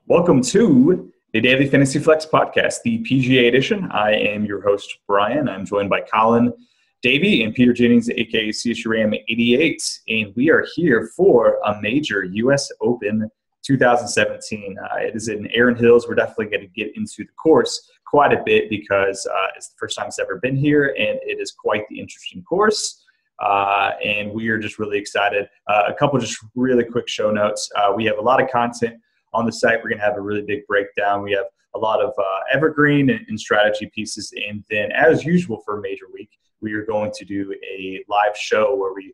Welcome to the Daily Fantasy Flex Podcast, the PGA edition. I am your host, Bryan. I'm joined by Colin, Davey, and Peter Jennings, aka CSURAM88, and we are here for a major U.S. Open 2017. It is in Erin Hills. We're definitely going to get into the course quite a bit because it's the first time it's ever been here, and it is quite the interesting course. And we are just really excited. A couple just really quick show notes. We have a lot of content on the site. We're going to have a really big breakdown. We have a lot of evergreen and strategy pieces. And then, as usual for a major week, we are going to do a live show where we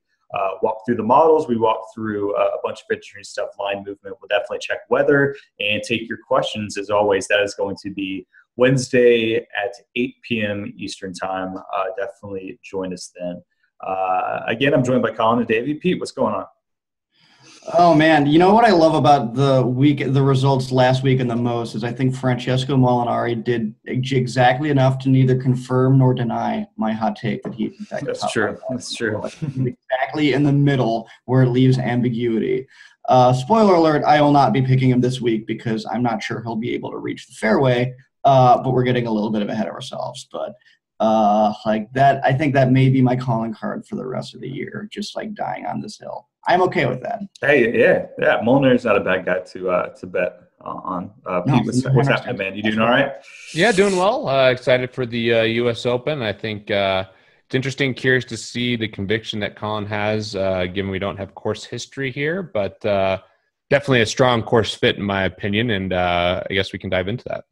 walk through the models. We walk through a bunch of interesting stuff, line movement. We'll definitely check weather and take your questions. As always, that is going to be Wednesday at 8 p.m. Eastern time. Definitely join us then. Again, I'm joined by Colin and Davey. Pete, what's going on? Oh, man. You know what I love about the results last week and the most is I think Francesco Molinari did exactly enough to neither confirm nor deny my hot take that he, in fact, That's true. That's true. Exactly in the middle where it leaves ambiguity. Spoiler alert, I will not be picking him this week because I'm not sure he'll be able to reach the fairway, but we're getting a little bit ahead of ourselves. But like that, I think that may be my calling card for the rest of the year, just like dying on this hill. I'm okay with that. Hey, yeah. Molinari's not a bad guy to bet on. Pete, what's happening, man? You doing all right? Yeah, doing well. Excited for the U.S. Open. I think it's interesting, curious to see the conviction that Colin has, given we don't have course history here, but definitely a strong course fit in my opinion, and I guess we can dive into that.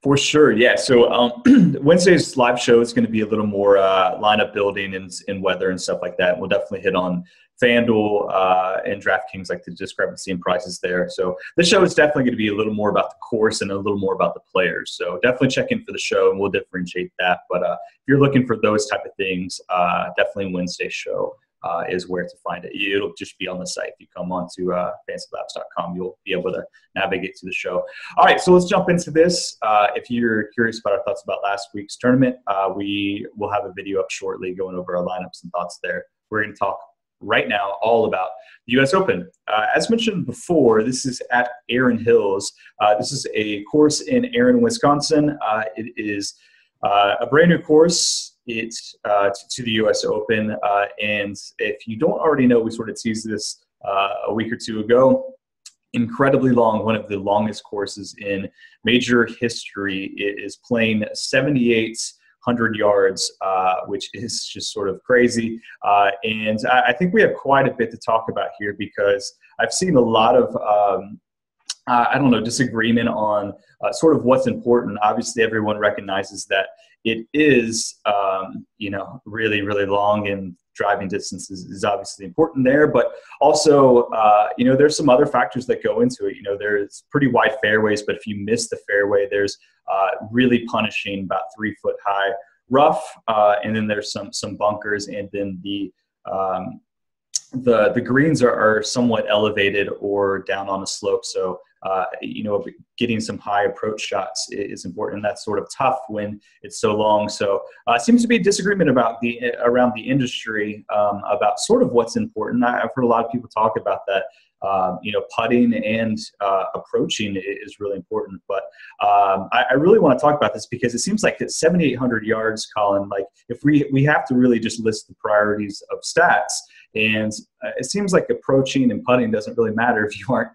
For sure, yeah. So Wednesday's live show is going to be a little more lineup building and weather and stuff like that. We'll definitely hit on FanDuel and DraftKings, like the discrepancy in prices there. So this show is definitely going to be a little more about the course and a little more about the players. So definitely check in for the show, and we'll differentiate that. But if you're looking for those type of things, definitely Wednesday's show is where to find it. It'll just be on the site. If you come on to FantasyLabs.com, you'll be able to navigate to the show. All right, so let's jump into this. If you're curious about our thoughts about last week's tournament, we will have a video up shortly going over our lineups and thoughts there. We're going to talk right now all about the U.S. Open. As mentioned before, this is at Erin Hills. This is a course in Erin, Wisconsin. It is a brand new course. It's to the U.S. Open. And if you don't already know, we sort of teased this a week or two ago. Incredibly long, one of the longest courses in major history. It is playing 7,800 yards, which is just sort of crazy. And I think we have quite a bit to talk about here because I've seen a lot of disagreement on sort of what's important. Obviously, everyone recognizes that it is, really, really long, and driving distance is obviously important there. But also, there's some other factors that go into it. There's pretty wide fairways, but if you miss the fairway, there's really punishing about 3 foot high rough, and then there's some bunkers, and then the greens are somewhat elevated or down on a slope. So, getting some high approach shots is important. And that's sort of tough when it's so long. So it seems to be a disagreement around the industry about sort of what's important. I've heard a lot of people talk about that. Putting and approaching is really important. But I really want to talk about this because it seems like at 7,800 yards, Colin, like if we have to really just list the priorities of stats. And it seems like approaching and putting doesn't really matter if you aren't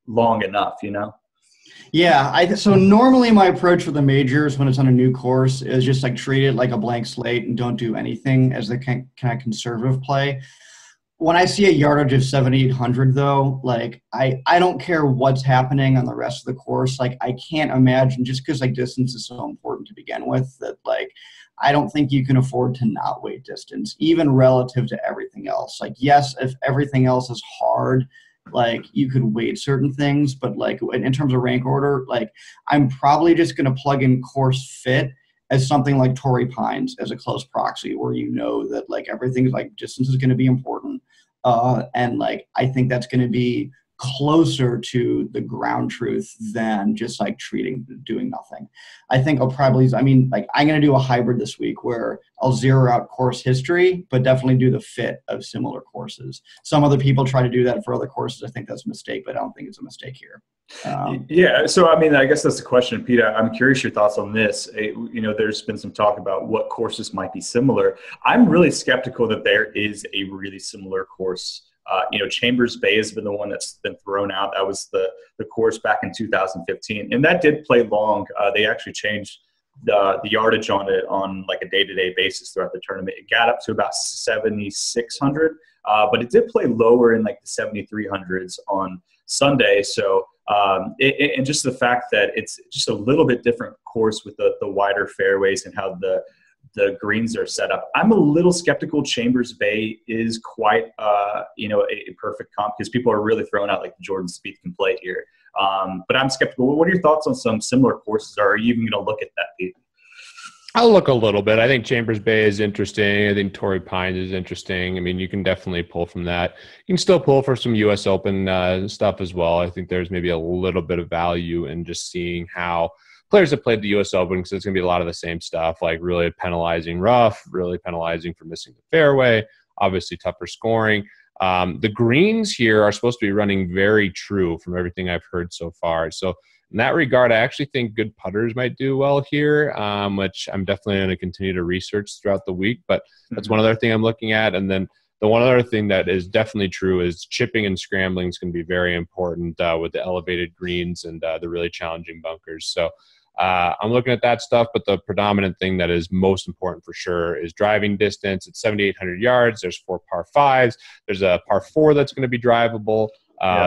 long enough, Yeah, so normally my approach for the majors when it's on a new course is just like treat it like a blank slate and don't do anything as the kind of conservative play. When I see a yardage of 7,800 though, like I don't care what's happening on the rest of the course. Like I can't imagine, just because like distance is so important to begin with, that like I don't think you can afford to not weight distance, even relative to everything else. Like yes, if everything else is hard, like you could weight certain things, but like in terms of rank order, like I'm probably just going to plug in course fit as something like Torrey Pines as a close proxy, where that like everything's like distance is going to be important, and like I think that's going to be closer to the ground truth than just like doing nothing. I think I'll probably, I'm going to do a hybrid this week where I'll zero out course history, but definitely do the fit of similar courses. Some other people try to do that for other courses. I think that's a mistake, but I don't think it's a mistake here. Yeah. So, I guess that's the question, Peter. I'm curious your thoughts on this. There's been some talk about what courses might be similar. I'm really skeptical that there is a really similar course. Chambers Bay has been the one that's been thrown out. That was the course back in 2015, and that did play long. They actually changed the yardage on it on like a day-to-day basis throughout the tournament. It got up to about 7,600, but it did play lower in like the 7,300s on Sunday. So, and just the fact that it's just a little bit different course with the wider fairways and how the greens are set up. I'm a little skeptical Chambers Bay is quite, a perfect comp because people are really throwing out like the Jordan Spieth can play here. But I'm skeptical. What are your thoughts on some similar courses? Or are you even going to look at that, Pete? I'll look a little bit. I think Chambers Bay is interesting. I think Torrey Pines is interesting. I mean, you can definitely pull from that. You can still pull for some U.S. Open stuff as well. I think there's maybe a little bit of value in just seeing how players have played the U.S. Open, because it's going to be a lot of the same stuff, like really penalizing rough, really penalizing for missing the fairway, obviously tougher scoring. The greens here are supposed to be running very true from everything I've heard so far. So in that regard, I actually think good putters might do well here, which I'm definitely going to continue to research throughout the week. But that's one other thing I'm looking at. And then the one other thing that is definitely true is chipping and scrambling is going to be very important with the elevated greens and the really challenging bunkers. So I'm looking at that stuff, but the predominant thing that is most important for sure is driving distance. It's 7,800 yards. There's 4 par 5s. There's a par 4 that's going to be drivable.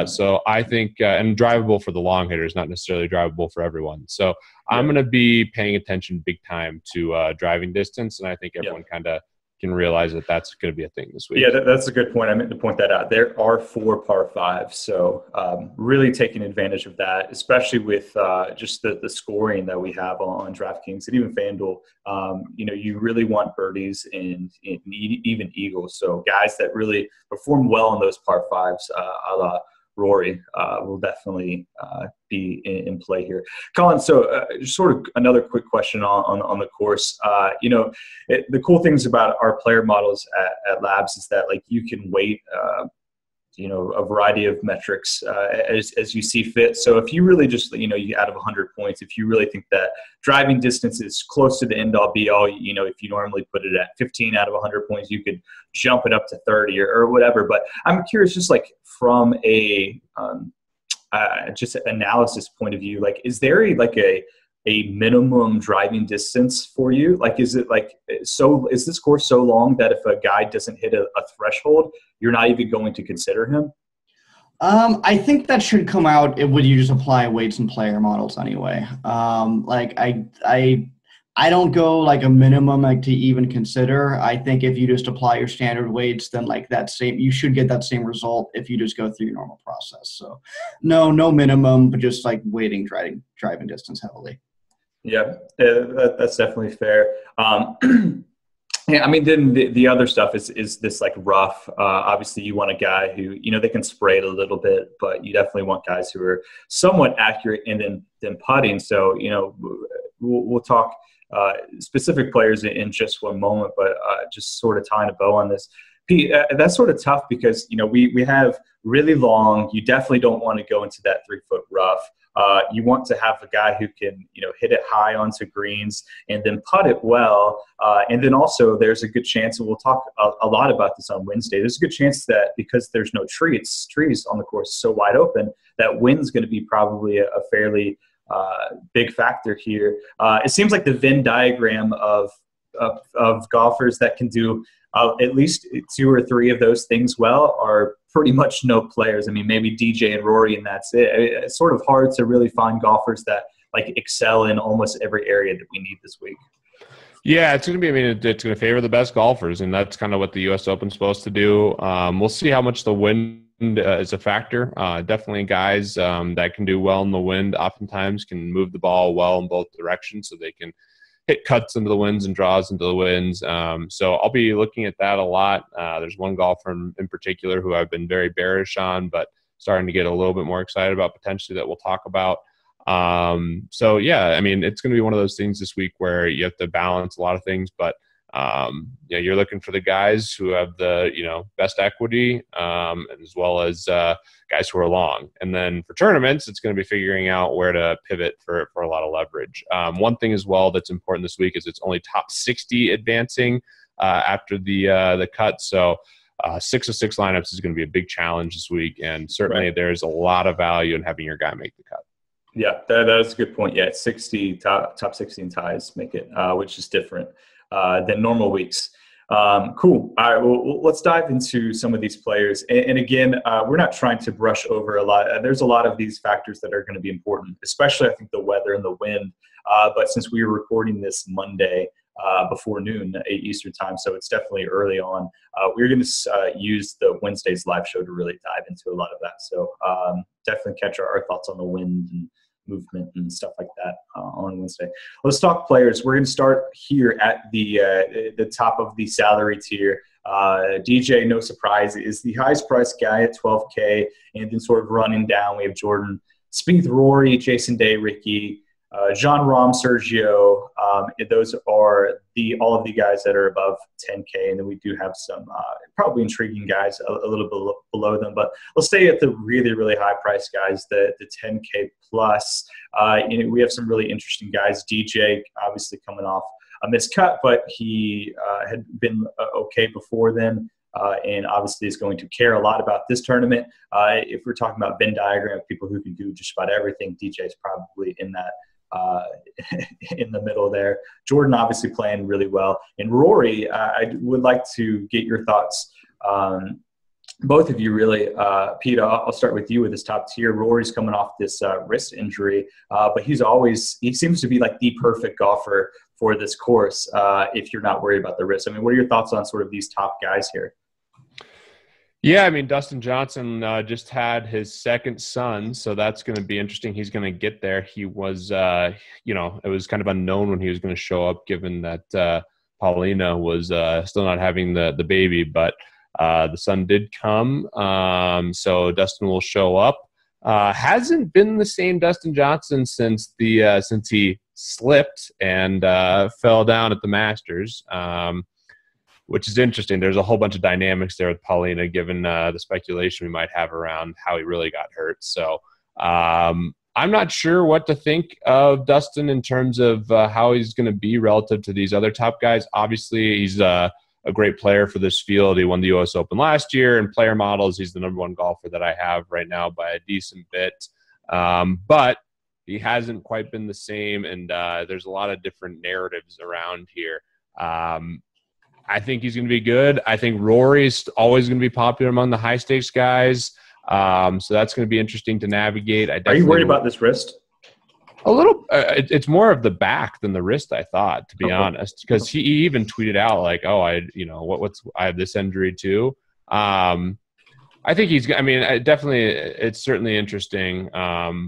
So I think, and drivable for the long hitters, not necessarily drivable for everyone. So I'm going to be paying attention big time to driving distance, and I think everyone kind of can realize that that's going to be a thing this week. Yeah, that's a good point. I meant to point that out. There are 4 par 5s, so really taking advantage of that, especially with just the scoring that we have on DraftKings and even FanDuel. You really want birdies and even eagles. So guys that really perform well on those par 5s, a la Rory, will definitely be in play here. Colin, so just sort of another quick question on the course. The cool things about our player models at Labs is that like you can weight a variety of metrics as you see fit. So if you really just, you out of 100 points, if you really think that driving distance is close to the end all be all, if you normally put it at 15 out of 100 points, you could jump it up to 30 or whatever. But I'm curious, just like from a just analysis point of view, like, is there a minimum driving distance for you? Like, is this course so long that if a guy doesn't hit a threshold, you're not even going to consider him? I think that should come out when you just apply weights and player models anyway. I don't go like a minimum to even consider. I think if you just apply your standard weights, then you should get that same result if you just go through your normal process. So no minimum, but just like weighting driving distance heavily. Yeah, that's definitely fair. Yeah, I mean, then the other stuff is this like rough. Obviously, you want a guy who, they can spray it a little bit, but you definitely want guys who are somewhat accurate and then putting. So, we'll talk specific players in just one moment, but just sort of tying a bow on this. Pete, that's sort of tough because, we have really long. You definitely don't want to go into that 3-foot rough. You want to have a guy who can, hit it high onto greens and then putt it well. And then also there's a good chance, and we'll talk a lot about this on Wednesday, there's a good chance that because there's no trees on the course so wide open, that wind's going to be probably a fairly big factor here. It seems like the Venn diagram of golfers that can do at least 2 or 3 of those things well are pretty much no players. I mean, maybe DJ and Rory, and that's it. It's sort of hard to really find golfers that excel in almost every area that we need this week. Yeah, it's going to favor the best golfers, and that's kind of what the U.S. Open's supposed to do. We'll see how much the wind is a factor. Definitely guys that can do well in the wind oftentimes can move the ball well in both directions, so they can hit cuts into the winds and draws into the winds. So I'll be looking at that a lot. There's one golfer in particular who I've been very bearish on, but starting to get a little bit more excited about potentially that we'll talk about. So yeah, I mean, it's going to be one of those things this week where you have to balance a lot of things, but yeah, you're looking for the guys who have the, best equity, as well as, guys who are long. And then for tournaments, it's going to be figuring out where to pivot for a lot of leverage. One thing as well that's important this week is it's only top 60 advancing, after the cut. So, 6 of 6 lineups is going to be a big challenge this week. And certainly there's a lot of value in having your guy make the cut. Yeah, that is a good point. Yeah, 60 top 16 ties make it, which is different than normal weeks. Cool. All right, well, let's dive into some of these players. And again, we're not trying to brush over a lot. There's a lot of these factors that are going to be important, especially I think the weather and the wind. But since we were recording this Monday before noon, 8 Eastern time, so it's definitely early on, we're going to use the Wednesday's live show to really dive into a lot of that. So definitely catch our thoughts on the wind and movement and stuff like that on Wednesday. Let's talk players. We're going to start here at the top of the salary tier. DJ, no surprise, is the highest priced guy at $12K, and then sort of running down, we have Jordan Spieth, Rory, Jason Day, Ricky, Jon Rahm, Sergio. Those are all of the guys that are above 10K, and then we do have some probably intriguing guys a little bit below them. But let's stay at the really, really high price guys, the 10K plus. We have some really interesting guys. DJ obviously coming off a miscut, but he had been okay before then. And obviously is going to care a lot about this tournament. If we're talking about Venn diagram of people who can do just about everything, DJ is probably in that in the middle there. Jordan obviously playing really well. And Rory, I would like to get your thoughts. Both of you really. Pete, I'll start with you with this top tier. Rory's coming off this wrist injury, but he seems to be like the perfect golfer for this course if you're not worried about the wrist. I mean, what are your thoughts on sort of these top guys here? Yeah, I mean, Dustin Johnson just had his second son, so that's going to be interesting. He's going to get there. He was, it was kind of unknown when he was going to show up, given that Paulina was still not having the baby, but the son did come. So Dustin will show up. Hasn't been the same Dustin Johnson since he slipped and fell down at the Masters. Which is interesting. There's a whole bunch of dynamics there with Paulina, given the speculation we might have around how he really got hurt. So I'm not sure what to think of Dustin in terms of how he's going to be relative to these other top guys. Obviously, he's a great player for this field. He won the U.S. Open last year. In player models, he's the number one golfer that I have right now by a decent bit. But he hasn't quite been the same, and there's a lot of different narratives around here. I think he's going to be good. I think Rory's always going to be popular among the high-stakes guys. So that's going to be interesting to navigate. Are you worried about this wrist? A little. It's more of the back than the wrist, I thought, to be honest, because he even tweeted out like, "Oh, I have this injury too." I think he's. I mean, it's certainly interesting,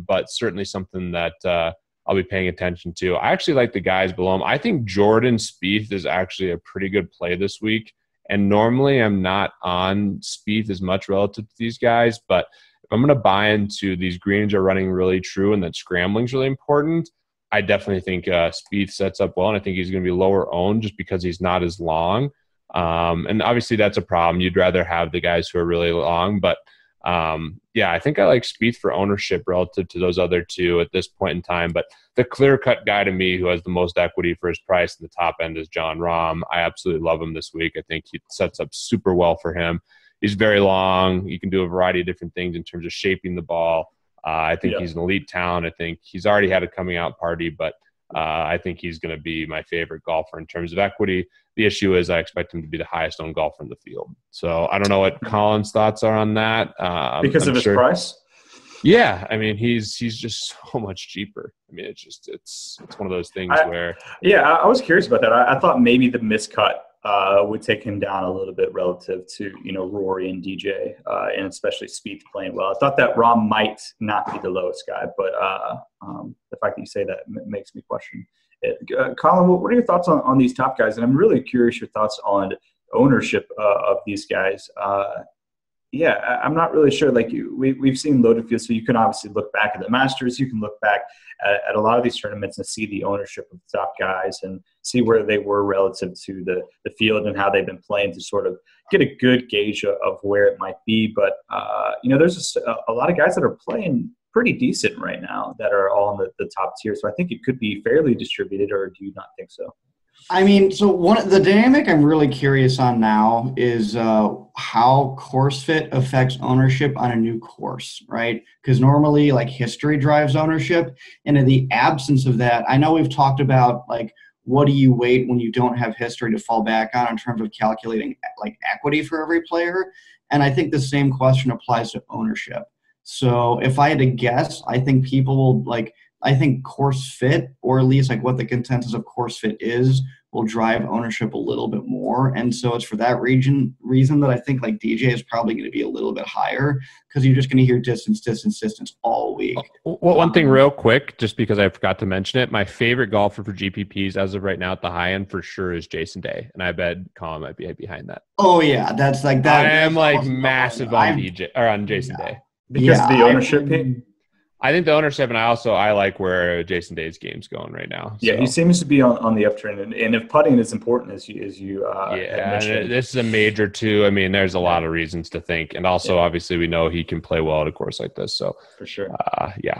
but certainly something that I'll be paying attention to. I actually like the guys below him. I think Jordan Spieth is actually a pretty good play this week. And normally I'm not on Spieth as much relative to these guys, but if I'm going to buy into these greens are running really true and that scrambling is really important, I definitely think Spieth sets up well. And I think he's going to be lower owned just because he's not as long. And obviously that's a problem. You'd rather have the guys who are really long, but I think I like Spieth for ownership relative to those other two at this point in time. But the clear-cut guy to me who has the most equity for his price in the top end is Jon Rahm. I absolutely love him this week. I think he sets up super well for him. He's very long. You can do a variety of different things in terms of shaping the ball. I think he's an elite talent. I think he's already had a coming out party, but I think he's going to be my favorite golfer in terms of equity. The issue is I expect him to be the highest owned golfer in the field. So I don't know what Colin's thoughts are on that. Because of his price? Yeah. I mean, he's just so much cheaper. I mean, it's one of those things where. Yeah, I was curious about that. I thought maybe the miscut would take him down a little bit relative to, Rory and DJ, and especially Spieth playing well. I thought that Rahm might not be the lowest guy, but the fact that you say that makes me question it. Colin, what are your thoughts on these top guys? And I'm really curious your thoughts on ownership of these guys. Yeah, I'm not really sure. Like we've seen loaded fields, so you can obviously look back at the Masters. You can look back at a lot of these tournaments and see the ownership of the top guys and see where they were relative to the field and how they've been playing to sort of get a good gauge of where it might be. But, there's just a lot of guys that are playing pretty decent right now that are all in the top tier. So I think it could be fairly distributed, or do you not think so? I mean, so the dynamic I'm really curious on now is how course fit affects ownership on a new course, right? Because normally, like, history drives ownership, and in the absence of that, I know we've talked about, like, what do you wait when you don't have history to fall back on in terms of calculating, like, equity for every player, and I think the same question applies to ownership. So if I had to guess, I think people will, I think course fit, or at least like what the consensus of course fit is, will drive ownership a little bit more. And so it's for that reason that I think like DJ is probably going to be a little bit higher, because you're just going to hear distance all week. Well, one thing real quick, just because I forgot to mention it, my favorite golfer for GPPs as of right now at the high end for sure is Jason Day. And I bet Colin might be behind that. Oh yeah. That's like that. I am like massive on DJ or on Jason Day. Because of the ownership pick? I think the ownership, and I like where Jason Day's game's going right now. Yeah, he seems to be on the uptrend, and if putting is important as you mentioned, this is a major too. I mean, there's a lot of reasons to think, and also obviously we know he can play well at a course like this. So for sure,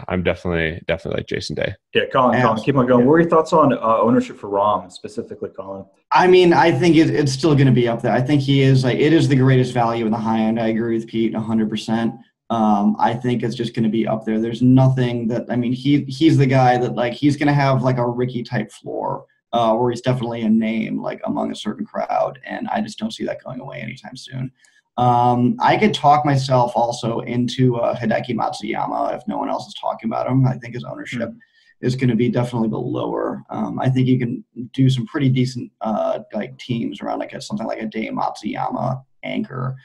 I'm definitely like Jason Day. Yeah, Colin, keep on going. What are your thoughts on ownership for Rahm specifically, Colin? I mean, I think it's still going to be up there. I think he is it is the greatest value in the high end. I agree with Pete 100%. I think it's just going to be up there. There's nothing that, I mean, he's the guy that, like, he's going to have like a Ricky type floor, where he's definitely a name like among a certain crowd. And I just don't see that going away anytime soon. I could talk myself also into Hideki Matsuyama if no one else is talking about him. I think his ownership is going to be definitely the lower. I think you can do some pretty decent like teams around like something like a Dei Matsuyama anchor.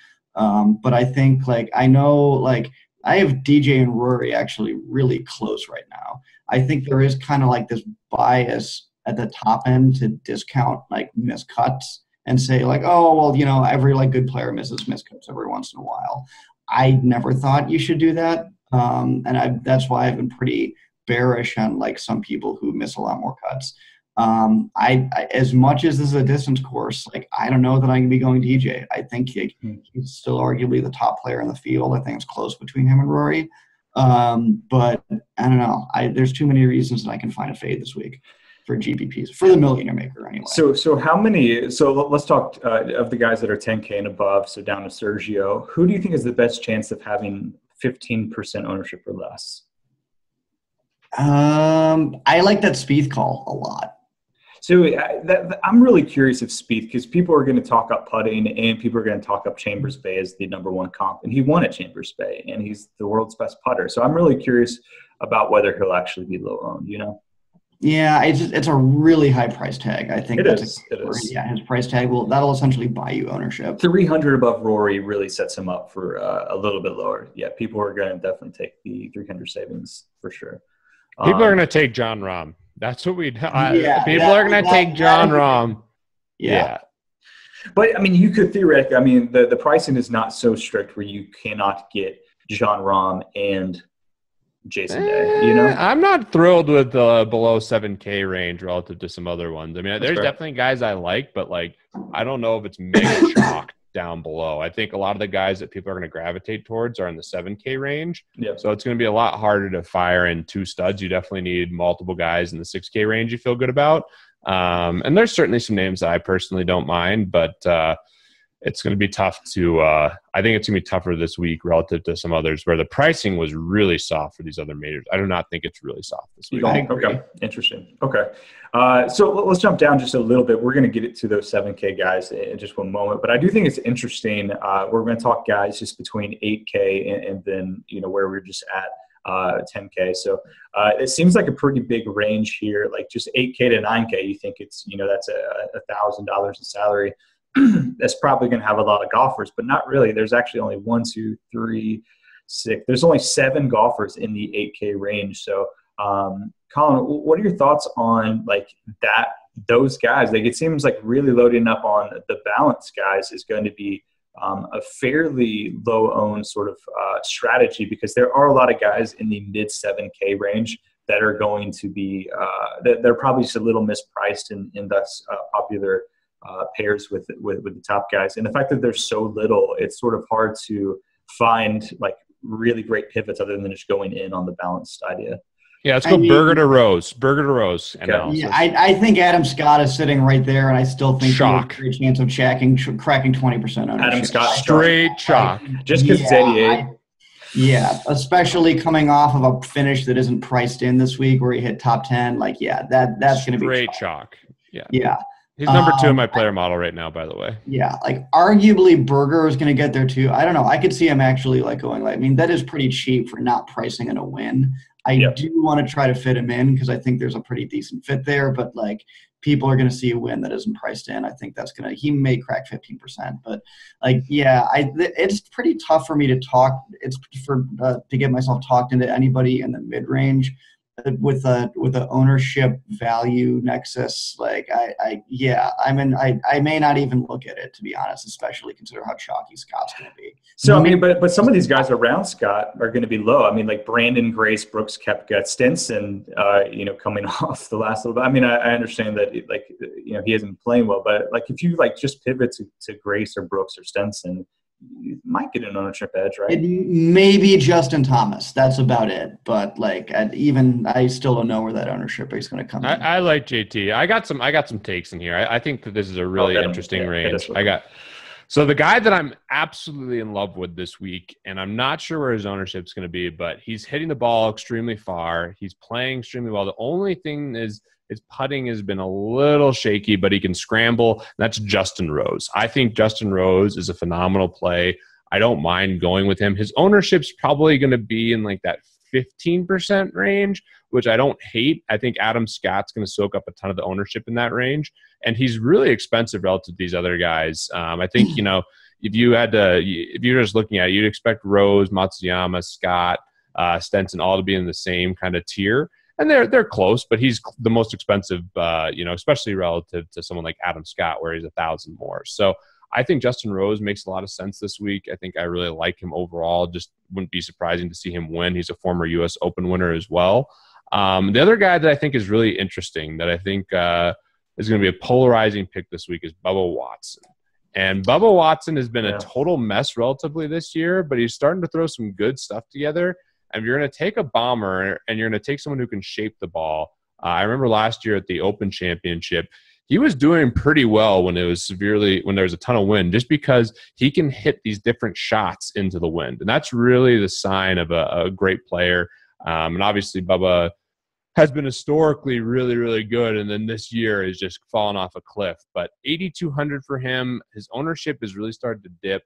But I think, like, I know, like, I have DJ and Rory actually really close right now. I think there is kind of like this bias at the top end to discount like missed cuts and say like, oh, well, every like good player misses missed cuts every once in a while. I never thought you should do that. That's why I've been pretty bearish on like some people who miss a lot more cuts. I as much as this is a distance course, like, I don't know that I'm going to be going DJ. I think he's still arguably the top player in the field. I think it's close between him and Rory. But I don't know. There's too many reasons that I can find a fade this week for GPPs, for the millionaire maker anyway. So how many – so let's talk of the guys that are 10K and above, so down to Sergio. Who do you think is the best chance of having 15% ownership or less? I like that Spieth call a lot. So I'm really curious if Spieth, because people are going to talk up putting and people are going to talk up Chambers Bay as the number one comp, and he won at Chambers Bay, and he's the world's best putter. So I'm really curious about whether he'll actually be low owned. Yeah, it's a really high price tag. I think it is. Yeah, his price tag that'll essentially buy you ownership. 300 above Rory really sets him up for a little bit lower. Yeah, people are going to definitely take the 300 savings for sure. People are going to take Jon Rahm. That's what we. People are going to take Jon Rahm. Yeah. But I mean, you could theoretically. I mean, the pricing is not so strict where you cannot get Jon Rahm and Jason Day. I'm not thrilled with the below 7K range relative to some other ones. I mean, there's definitely guys I like, but like, I don't know if it's mega chalk down below. I think a lot of the guys that people are going to gravitate towards are in the 7K range. Yeah. So it's going to be a lot harder to fire in two studs. You definitely need multiple guys in the 6K range you feel good about. And there's certainly some names that I personally don't mind, but it's going to be tough to I think it's going to be tougher this week relative to some others where the pricing was really soft for these other majors. I do not think it's really soft this week. Okay. Interesting. Okay. So let's jump down just a little bit. We're going to get it to those 7K guys in just one moment, but I do think it's interesting. We're going to talk guys just between 8K and then, where we're just at 10K. So it seems like a pretty big range here, like just 8K to 9K. You think it's, that's $1,000 in salary. That's probably going to have a lot of golfers, but not really. There's actually only 1, 2, 3, 6. There's only 7 golfers in the 8K range. So, Colin, what are your thoughts on like those guys? Like, it seems like really loading up on the balance guys is going to be a fairly low-owned sort of strategy, because there are a lot of guys in the mid 7K range that are going to be they're probably just a little mispriced in thus popular pairs with the top guys. And the fact that there's so little, it's sort of hard to find like really great pivots other than just going in on the balanced idea. Yeah, let's go Burger to Rose. Burger to Rose. Yeah, I think Adam Scott is sitting right there, and I still think he has a great chance of cracking 20% ownership. Adam Scott, straight chalk. Just because it's 88. Yeah, especially coming off of a finish that isn't priced in this week where he hit top 10. Like, yeah, that's going to be straight chalk. Yeah. Yeah. He's number 2 in my player model right now, by the way. Yeah, like arguably Berger is going to get there too. I don't know. I could see him actually like going like, I mean, that is pretty cheap for not pricing in a win. I do want to try to fit him in because I think there's a pretty decent fit there, but like people are going to see a win that isn't priced in. I think that's going to, he may crack 15%, but like, yeah, it's pretty tough for me to talk. It's for to get myself talked into anybody in the mid range with a ownership value nexus. Like I may not even look at it, to be honest, especially consider how chalky Scott's going to be. So I mean, but some of these guys around Scott are going to be low. I mean, like Brandon, Grace, Brooks, Koepka, Stenson, coming off the last little bit. I mean, I understand that he hasn't been playing well, but like if you like just pivot to Grace or Brooks or Stenson, you might get an ownership edge, right? Maybe Justin Thomas. That's about it. But like, I still don't know where that ownership is going to come. I like JT. I got some takes in here. I think that this is a really interesting range. So the guy that I'm absolutely in love with this week, and I'm not sure where his ownership is going to be, but he's hitting the ball extremely far. He's playing extremely well. The only thing is his putting has been a little shaky, but he can scramble. That's Justin Rose. I think Justin Rose is a phenomenal play. I don't mind going with him. His ownership's probably going to be in like that 15% range, which I don't hate. I think Adam Scott's going to soak up a ton of the ownership in that range. And he's really expensive relative to these other guys. I think, if you're just looking at it, you'd expect Rose, Matsuyama, Scott, Stenson all to be in the same kind of tier. And they're close, but he's the most expensive, especially relative to someone like Adam Scott, where he's 1,000 more. So I think Justin Rose makes a lot of sense this week. I think I really like him overall. Just wouldn't be surprising to see him win. He's a former U.S. Open winner as well. The other guy that I think is really interesting that I think is going to be a polarizing pick this week is Bubba Watson. And Bubba Watson has been a total mess relatively this year, but he's starting to throw some good stuff together. And if you're going to take a bomber and you're going to take someone who can shape the ball, I remember last year at the Open Championship, he was doing pretty well when there was a ton of wind, just because he can hit these different shots into the wind. And that's really the sign of a great player. And obviously Bubba has been historically really, really good. And then this year has just fallen off a cliff. But 8,200 for him, his ownership has really started to dip.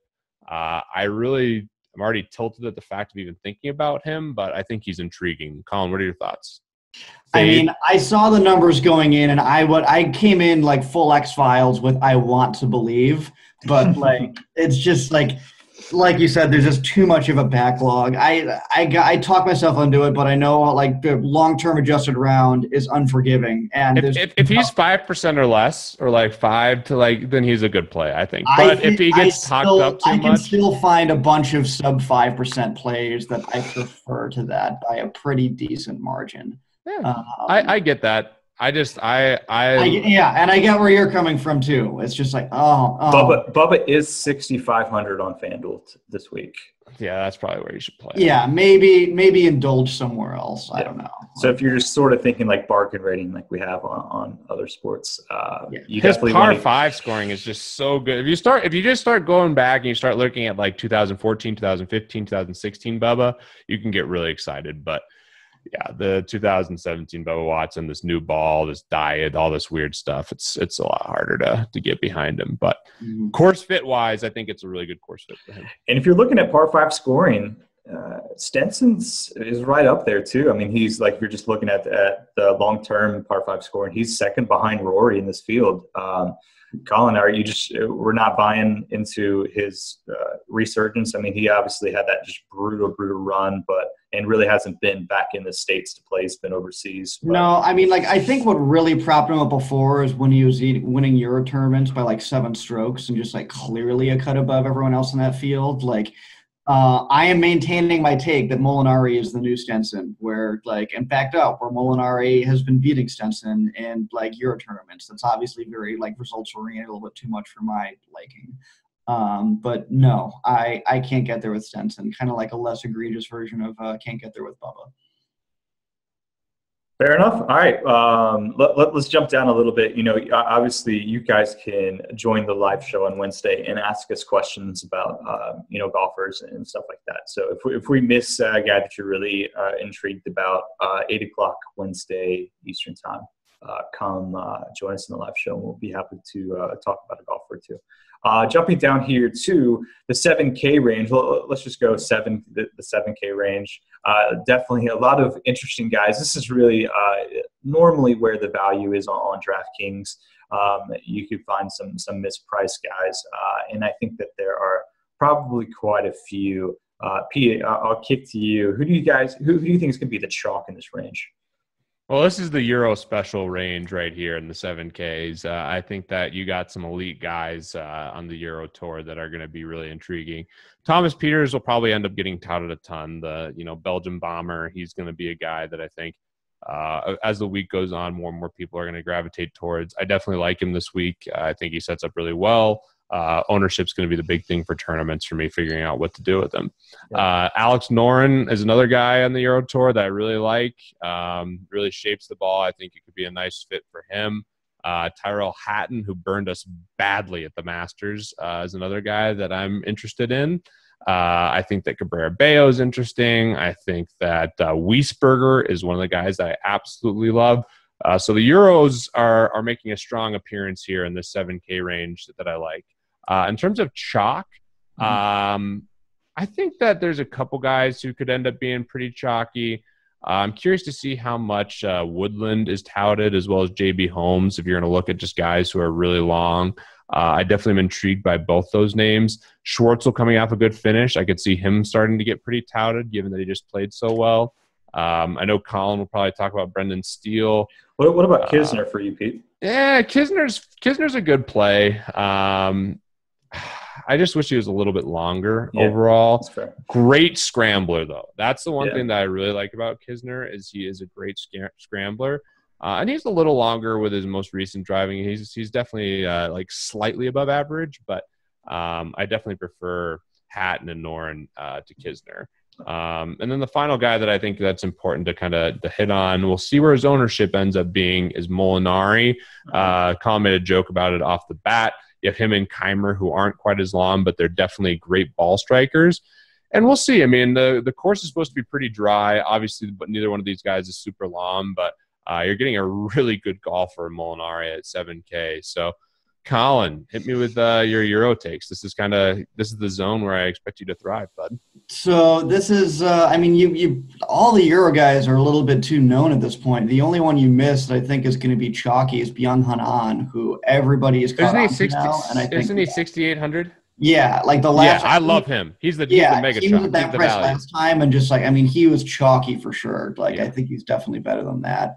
I'm already tilted at the fact of even thinking about him, but I think he's intriguing. Colin, what are your thoughts? I mean, I saw the numbers going in, and I came in like full X-Files with I want to believe, but like it's just like you said, there's just too much of a backlog. I talk myself into it, but I know like the long-term adjusted round is unforgiving. And if he's 5% or less, or like 5 to like, then he's a good play, I think. But if he gets talked up too much, I can still find a bunch of sub 5% plays that I prefer to that by a pretty decent margin. Yeah, I get that. And I get where you're coming from too. It's just like, Bubba is 6,500 on FanDuel this week. Yeah, that's probably where you should play. Yeah, maybe indulge somewhere else. I don't know. So if you're just sort of thinking like bargain rating, like we have on other sports, you his definitely par 5 scoring is just so good. If you just start going back and you start looking at like 2014, 2015, 2016 Bubba, you can get really excited. But yeah, the 2017 Bubba Watson, this new ball, this diet, all this weird stuff, it's a lot harder to get behind him. But course fit wise, I think it's a really good course fit for him. And if you're looking at par 5 scoring, Stenson's is right up there too. I mean, he's like, you're just looking at the long-term par 5 scoring. He's second behind Rory in this field. Colin, we're not buying into his resurgence? I mean, he obviously had that just brutal run, but and really hasn't been back in the States to play. He's been overseas. But. No, I mean, like, I think what really propped him up before is when he was winning Euro tournaments by like 7 strokes and just like clearly a cut above everyone else in that field. Like, I am maintaining my take that Molinari is the new Stenson, where like, and backed up, where Molinari has been beating Stenson in like Euro tournaments. That's obviously very like results oriented, a little bit too much for my liking. But no, I can't get there with Stenson. Kind of like a less egregious version of can't get there with Bubba. Fair enough. All right. Let's jump down a little bit. Obviously you guys can join the live show on Wednesday and ask us questions about, golfers and stuff like that. So if we miss a guy that you're really intrigued about, 8 o'clock Wednesday Eastern time, come join us in the live show, and we'll be happy to talk about a golfer too. Jumping down here to the 7K range, well, let's just go the 7K range. Definitely a lot of interesting guys. This is really normally where the value is on DraftKings. You could find some mispriced guys, and I think that there are probably quite a few. Pete, I'll kick to you. Who do you think is going to be the chalk in this range? Well, this is the Euro special range right here in the 7Ks. I think that you got some elite guys on the Euro Tour that are going to be really intriguing. Thomas Pieters will probably end up getting touted a ton. The Belgian bomber, he's going to be a guy that I think as the week goes on, more and more people are going to gravitate towards. I definitely like him this week. I think he sets up really well. Ownership's going to be the big thing for tournaments for me, figuring out what to do with him. Yeah. Alex Noren is another guy on the Euro Tour that I really like. Really shapes the ball. I think it could be a nice fit for him. Tyrell Hatton, who burned us badly at the Masters, is another guy that I'm interested in. I think that Cabrera Bello is interesting. I think that Wiesberger is one of the guys that I absolutely love. So the Euros are making a strong appearance here in the 7K range that I like. In terms of chalk, I think that there's a couple guys who could end up being pretty chalky. I'm curious to see how much Woodland is touted, as well as JB Holmes, if you're going to look at just guys who are really long. I definitely am intrigued by both those names. Schwartzel coming off a good finish. I could see him starting to get pretty touted, given that he just played so well. I know Colin will probably talk about Brendan Steele. What about Kisner for you, Pete? Yeah, Kisner's a good play. I just wish he was a little bit longer overall. That's fair. Great scrambler, though. That's the one thing that I really like about Kisner is he is a great scrambler. And he's a little longer with his most recent driving. He's definitely like slightly above average, but I definitely prefer Hatton and Noren to Kisner. And then the final guy that I think that's important to kind of hit on, we'll see where his ownership ends up being, is Molinari. Colin made a joke about it off the bat. You have him and Keimer, who aren't quite as long, but they're definitely great ball strikers. And we'll see. I mean, the course is supposed to be pretty dry, obviously, but neither one of these guys is super long. But you're getting a really good golfer, Molinari, at 7K. So, Colin, hit me with your Euro takes. This is the zone where I expect you to thrive, bud. So this is, you all the Euro guys are a little bit too known at this point. The only one you missed, I think, is going to be chalky, is Byung-Hun An, who everybody is caught on to now. And I think, isn't he 6,800? Yeah, like the last. Yeah, I love him. He's the mega he was at that price last time, and just like, he was chalky for sure. Like, I think he's definitely better than that.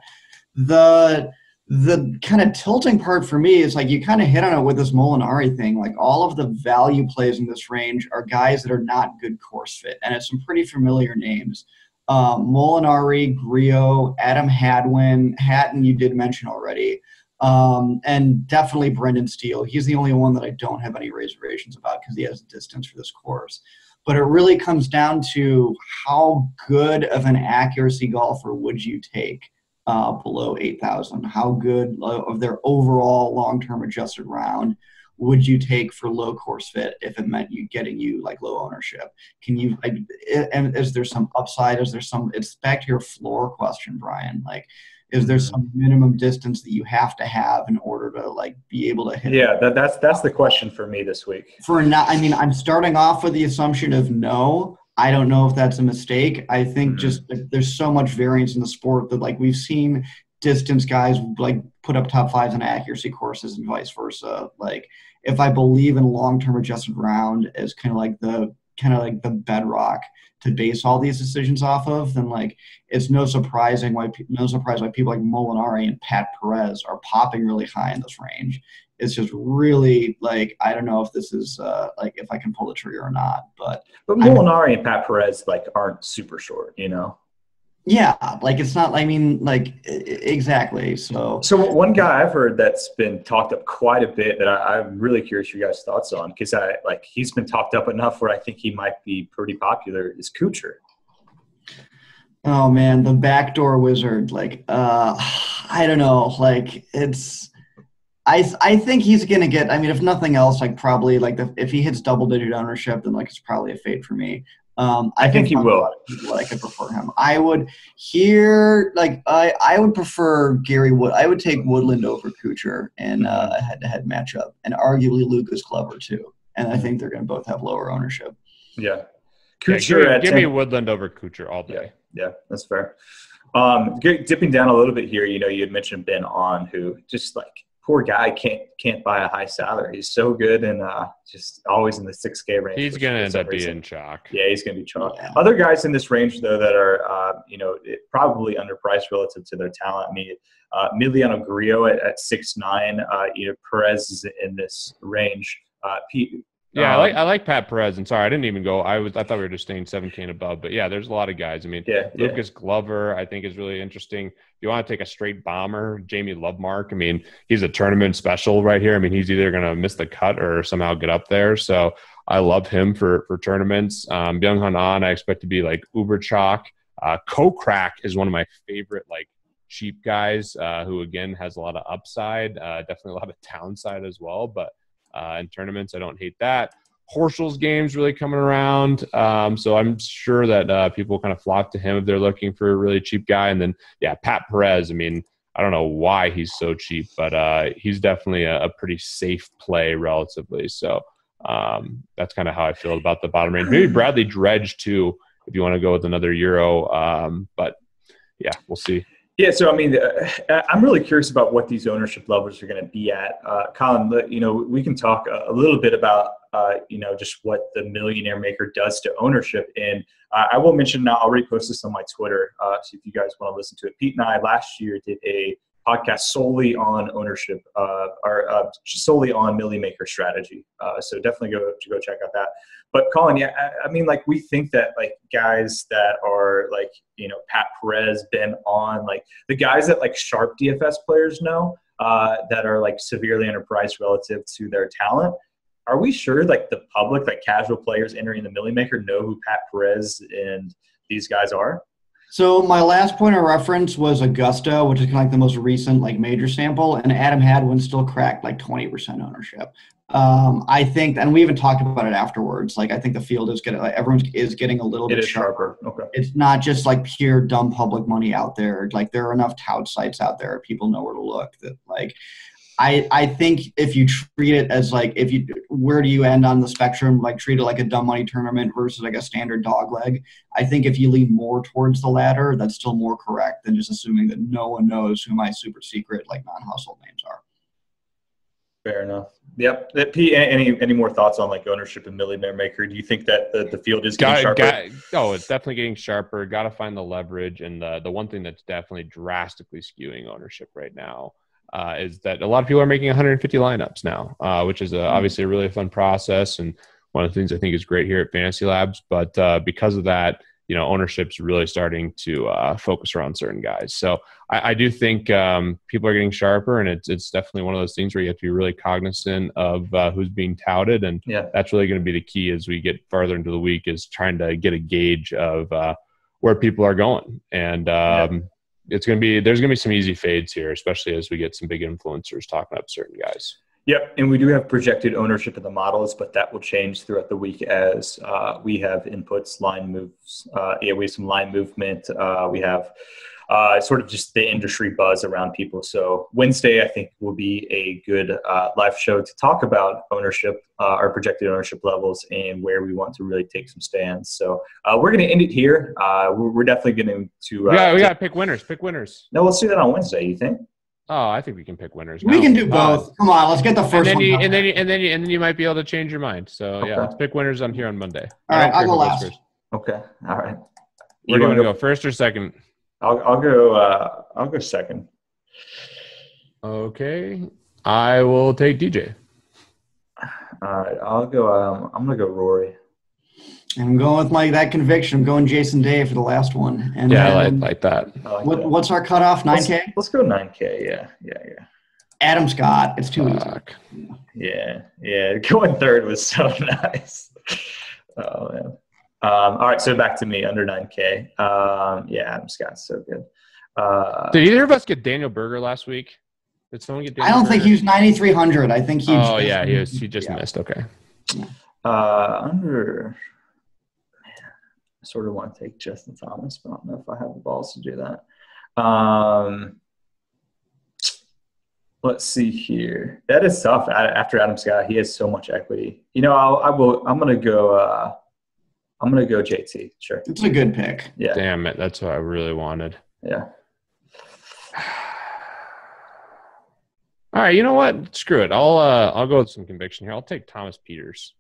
The kind of tilting part for me is like you kind of hit on it with this Molinari thing. Like all of the value plays in this range are guys that are not good course fit, and it's some pretty familiar names. Molinari, Griot, Adam Hadwin, Hatton you did mention already, and definitely Brendan Steele. He's the only one that I don't have any reservations about because he has distance for this course. But it really comes down to how good of an accuracy golfer would you take below 8,000? How good of their overall long-term adjusted round would you take for low course fit if it meant getting you like low ownership? Can you, and is there some upside? It's back to your floor question, Bryan. Like, is there some minimum distance that you have to have in order to like be able to hit? Yeah, that's the question for me this week. I'm starting off with the assumption of no. I don't know if that's a mistake. I think just there's so much variance in the sport that like we've seen distance guys like put up top fives on accuracy courses and vice versa. Like if I believe in long-term adjusted round as kind of like the kind of like the bedrock to base all these decisions off of, then like it's no surprise why people like Molinari and Pat Perez are popping really high in this range. It's just really like, I don't know if this is like if I can pull the trigger or not, but Molinari and Pat Perez like aren't super short, you know. Yeah, like it's not. I mean, like exactly. So one guy I've heard that's been talked up quite a bit that I'm really curious your guys' thoughts on, because he's been talked up enough where I think he might be pretty popular, is Kuchar. Oh man, the backdoor wizard. Like, I don't know. Like it's. I think he's gonna get. I mean, if nothing else, like probably like if he hits double-digit ownership, then like it's probably a fade for me. I think he will. I could prefer him. I would I would prefer Gary Wood. I would take Woodland over Kuchar in a head-to-head matchup, and arguably Lucas Glover too. And I think they're going to both have lower ownership. Yeah, Kuchar. Give me Woodland over Kuchar all day. Yeah, that's fair. Dipping down a little bit here, you know, you had mentioned Ben On, who just like. Poor guy can't buy a high salary. He's so good and just always in the 6K range. He's going to end up being chalk. Yeah, he's going to be chalk. Yeah. Other guys in this range, though, that are probably underpriced relative to their talent. I mean, Emiliano Grillo at 6'9". Perez is in this range. Yeah, I like Pat Perez. And sorry, I didn't even go. I thought we were just staying 7K and above. But yeah, there's a lot of guys. I mean, Lucas Glover, I think, is really interesting. If you want to take a straight bomber, Jamie Lovemark, I mean, he's a tournament special right here. I mean, he's either going to miss the cut or somehow get up there. So I love him for tournaments. Byung-Hun An, I expect to be like uber chalk. Kokrak is one of my favorite like cheap guys who, again, has a lot of upside, definitely a lot of downside as well. But in tournaments, I don't hate that. Horschel's game's really coming around, so I'm sure that people kind of flock to him if they're looking for a really cheap guy. And then, yeah, Pat Perez, I mean, I don't know why he's so cheap, but he's definitely a pretty safe play relatively. So that's kind of how I feel about the bottom range. Maybe Bradley Dredge, too, if you want to go with another Euro. But, yeah, we'll see. Yeah, so I mean, I'm really curious about what these ownership levels are going to be at. Colin, you know, we can talk a little bit about, just what the Millionaire Maker does to ownership. And I will mention now, I'll repost this on my Twitter, so if you guys want to listen to it. Pete and I last year did a podcast solely on ownership, solely on Millie Maker strategy. So definitely go check out that. But Colin, yeah, I mean, like we think that like guys that are like, you know, Pat Perez, Ben On, like the guys that like sharp DFS players know that are like severely underpriced relative to their talent. Are we sure like the public, like casual players entering the Millie Maker know who Pat Perez and these guys are? So my last point of reference was Augusta, which is kind of like the most recent like major sample, and Adam Hadwin still cracked like 20% ownership. I think, and we even talked about it afterwards. Like I think the field is getting, like, everyone is getting a little bit sharper. Okay. It's not just like pure dumb public money out there. Like there are enough tout sites out there. People know where to look. That like, I think if you treat it as like, where do you end on the spectrum? Like treat it like a dumb money tournament versus like a standard dog leg. I think if you lean more towards the latter, that's still more correct than just assuming that no one knows who my super secret like non-household names are. Fair enough. Yep. Pete, any more thoughts on like ownership and Millionaire Maker? Do you think that the field is getting sharper? It's definitely getting sharper. Got to find the leverage. And the one thing that's definitely drastically skewing ownership right now is that a lot of people are making 150 lineups now, which is obviously a really fun process. And one of the things I think is great here at FantasyLabs. But because of that, you know, ownership's really starting to focus around certain guys. So I do think people are getting sharper, and it's definitely one of those things where you have to be really cognizant of who's being touted. And that's really going to be the key as we get farther into the week, is trying to get a gauge of where people are going. And there's going to be some easy fades here, especially as we get some big influencers talking up certain guys. Yep, and we do have projected ownership in the models, but that will change throughout the week as we have inputs, line moves. We have some line movement. We have sort of just the industry buzz around people. So Wednesday, I think, will be a good live show to talk about ownership, our projected ownership levels, and where we want to really take some stands. So we're going to end it here. We're definitely going to we got to pick winners. No, let's do that on Wednesday. You think? Oh, I think we can pick winners. We now. can do both. Come on, let's get the first and one. then you might be able to change your mind. So yeah, let's pick winners on here on Monday. All right, I'll go last. First. Okay. All right. You want to go first or second? I'll go second. Okay. I will take DJ. All right. I'll go. I'm gonna go Rory. I'm going with that conviction. I'm going Jason Day for the last one. And yeah, I like that. What's our cutoff? 9K? Let's go 9K. Yeah. Adam Scott. It's too easy. Yeah. Going third was so nice. Oh man. All right, so back to me under 9K. Adam Scott's so good. Did either of us get Daniel Berger last week? Did someone get Daniel I don't Berger? think he was 9,300. I think he. Oh yeah, he just missed. Okay. Under. Man, I sort of want to take Justin Thomas, but I don't know if I have the balls to do that. Let's see here. That is tough. After Adam Scott, he has so much equity. I'm gonna go. I'm going to go JT. Sure. It's a good pick. Yeah. Damn it. That's what I really wanted. Yeah. All right. You know what? Screw it. I'll go with some conviction here. I'll take Thomas Peters.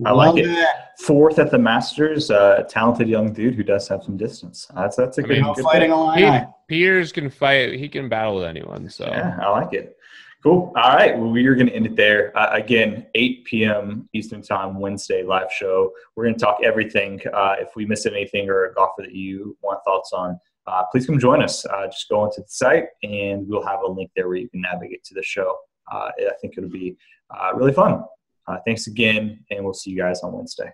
I like it. Fourth at the Masters, talented young dude who does have some distance. That's a good fighting line. Peters can fight. He can battle with anyone. So yeah, I like it. Cool. All right. Well, we are going to end it there. Again, 8 p.m. Eastern Time, Wednesday live show. We're going to talk everything. If we missed anything or a golfer that you want thoughts on, please come join us. Just go onto the site, and we'll have a link there where you can navigate to the show. I think it'll be really fun. Thanks again, and we'll see you guys on Wednesday.